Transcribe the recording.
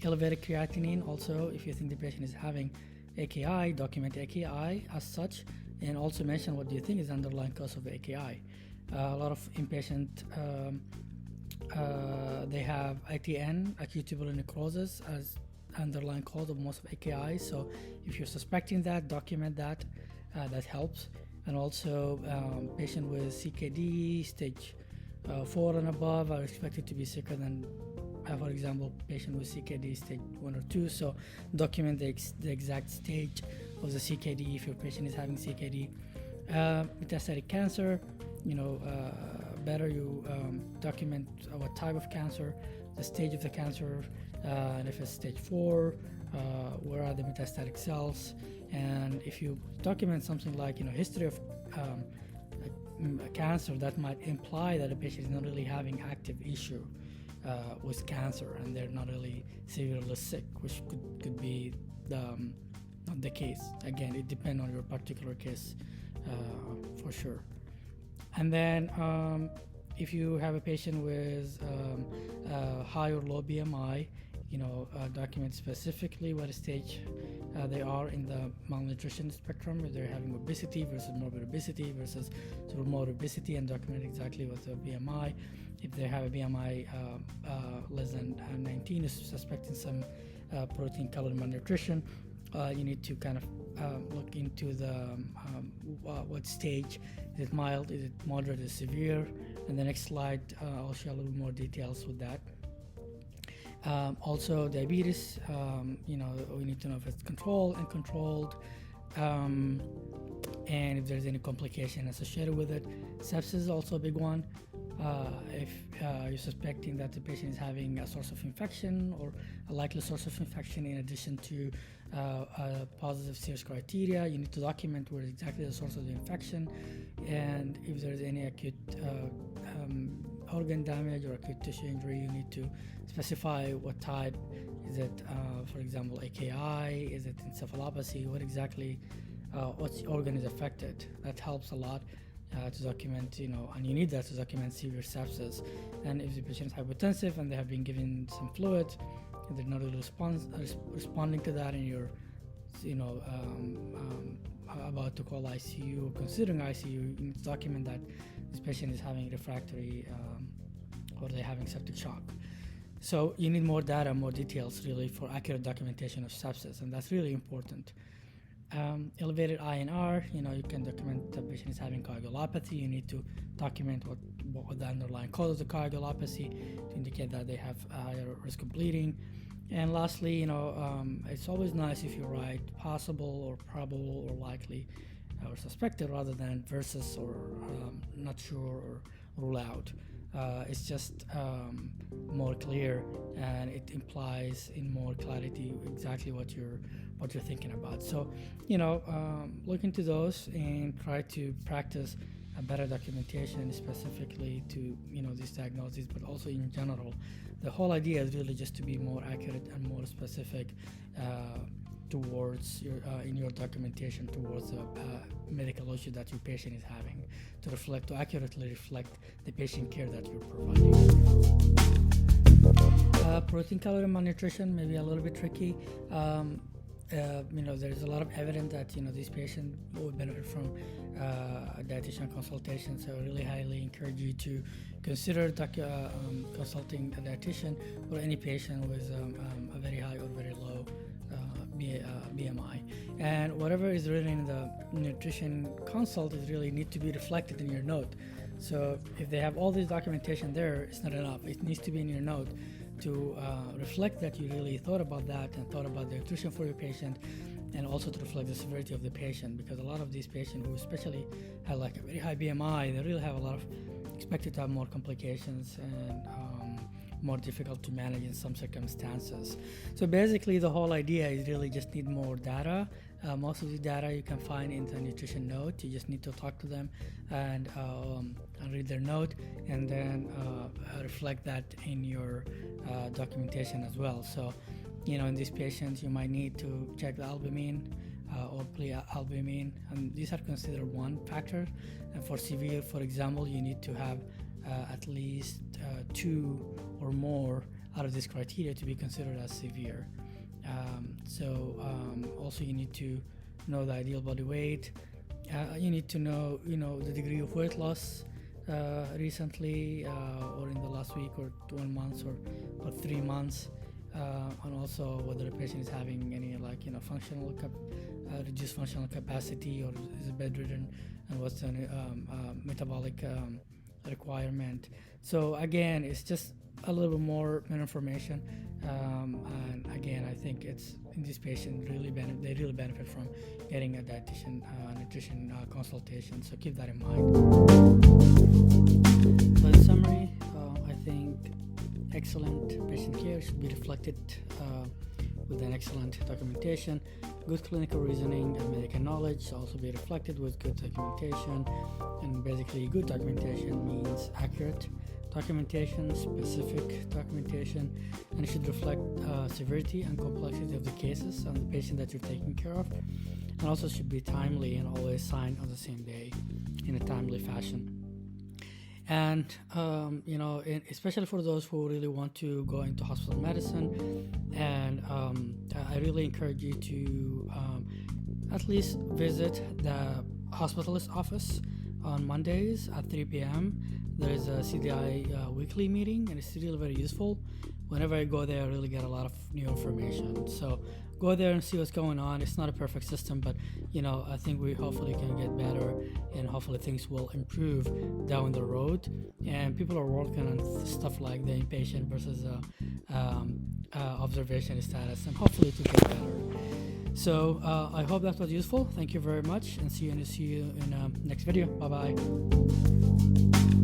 Elevated creatinine also, if you think the patient is having AKI, document AKI as such, and also mention what do you think is underlying cause of AKI. A lot of inpatient, they have ITN, acute tubular necrosis, as underlying cause of most of AKI. So if you're suspecting that, document that. That helps. And also, patient with CKD stage 4 and above are expected to be sicker than, for example, patient with CKD stage 1 or 2. So document the exact stage of the CKD if your patient is having CKD. Metastatic cancer, better you document what type of cancer, the stage of the cancer, and if it's stage 4, where are the metastatic cells. And if you document something like history of cancer, that might imply that the patient is not really having active issue with cancer and they're not really severely sick, which could be not the case. Again, it depends on your particular case for sure. And then if you have a patient with high or low BMI, document specifically what stage they are in the malnutrition spectrum, if they're having obesity versus morbid obesity versus sort of morbid obesity, and document exactly what the BMI. If they have a BMI less than 19, is suspecting some protein calorie malnutrition, you need to kind of look into the what stage. Is it mild, is it moderate, is it severe? And the next slide, I'll share a little more details with that. Also diabetes, we need to know if it's controlled, and if there's any complication associated with it. Sepsis is also a big one. If you're suspecting that the patient is having a source of infection or a likely source of infection in addition to positive serious criteria, you need to document where exactly the source of the infection, and if there's any acute organ damage or acute tissue injury, you need to specify what type. Is it, for example, AKI? Is it encephalopathy? What exactly, what organ is affected? That helps a lot to document, and you need that to document severe sepsis. And if the patient is hypotensive and they have been given some fluid, and they're not really responding to that, and you're, about to call ICU or considering ICU, you need to document that this patient is having refractory or they're having septic shock. So you need more data, more details really for accurate documentation of sepsis, and that's really important. Elevated INR, you can document the patient is having coagulopathy. You need to document what the underlying cause of the coagulopathy to indicate that they have a higher risk of bleeding. And lastly, it's always nice if you write possible or probable or likely or suspected rather than versus or not sure or rule out. It's just more clear, and it implies in more clarity exactly what you're thinking about. So, look into those and try to practice a better documentation specifically to these diagnoses, but also in general. The whole idea is really just to be more accurate and more specific towards in your documentation towards the medical issue that your patient is having, to accurately reflect the patient care that you're providing. Protein calorie malnutrition may be a little bit tricky. There's a lot of evidence that these patients will benefit from dietitian consultation. So I really highly encourage you to consider consulting a dietitian for any patient with a very high or very low BMI. And whatever is written in the nutrition consult is really need to be reflected in your note. So if they have all this documentation there, it's not enough. It needs to be in your note to reflect that you really thought about that and thought about the nutrition for your patient, and also to reflect the severity of the patient, because a lot of these patients who especially have like a very high BMI, they really have a lot of expected to have more complications and more difficult to manage in some circumstances. So basically the whole idea is really just need more data. Most of the data you can find in the nutrition note. You just need to talk to them and read their note, and then reflect that in your documentation as well. So, in these patients, you might need to check the albumin or pre-albumin, and these are considered one factor. And for severe, for example, you need to have at least 2 or more out of this criteria to be considered as severe. Also you need to know the ideal body weight. You need to know, the degree of weight loss recently, or in the last week or 1 month or 3 months, and also whether the patient is having any reduced functional capacity, or is bedridden, and what's the metabolic requirement. So again, it's just a little bit more information, and again, I think it's in this patient they really benefit from getting a dietitian nutrition consultation. So keep that in mind. So in summary, I think excellent patient care should be reflected with an excellent documentation. Good clinical reasoning and medical knowledge also be reflected with good documentation. And basically, good documentation means accurate documentation, specific documentation, and it should reflect severity and complexity of the cases and the patient that you're taking care of. And also should be timely and always signed on the same day in a timely fashion. And especially for those who really want to go into hospital medicine, and I really encourage you to at least visit the hospitalist office on Mondays at 3 p.m. There is a CDI weekly meeting, and it's really very useful. Whenever I go there, I really get a lot of new information. So go there and see what's going on. It's not a perfect system, but I think we hopefully can get better, and hopefully things will improve down the road. And people are working on stuff like the inpatient versus observation status, and hopefully to get better. So I hope that was useful. Thank you very much, and see you in next video. Bye bye.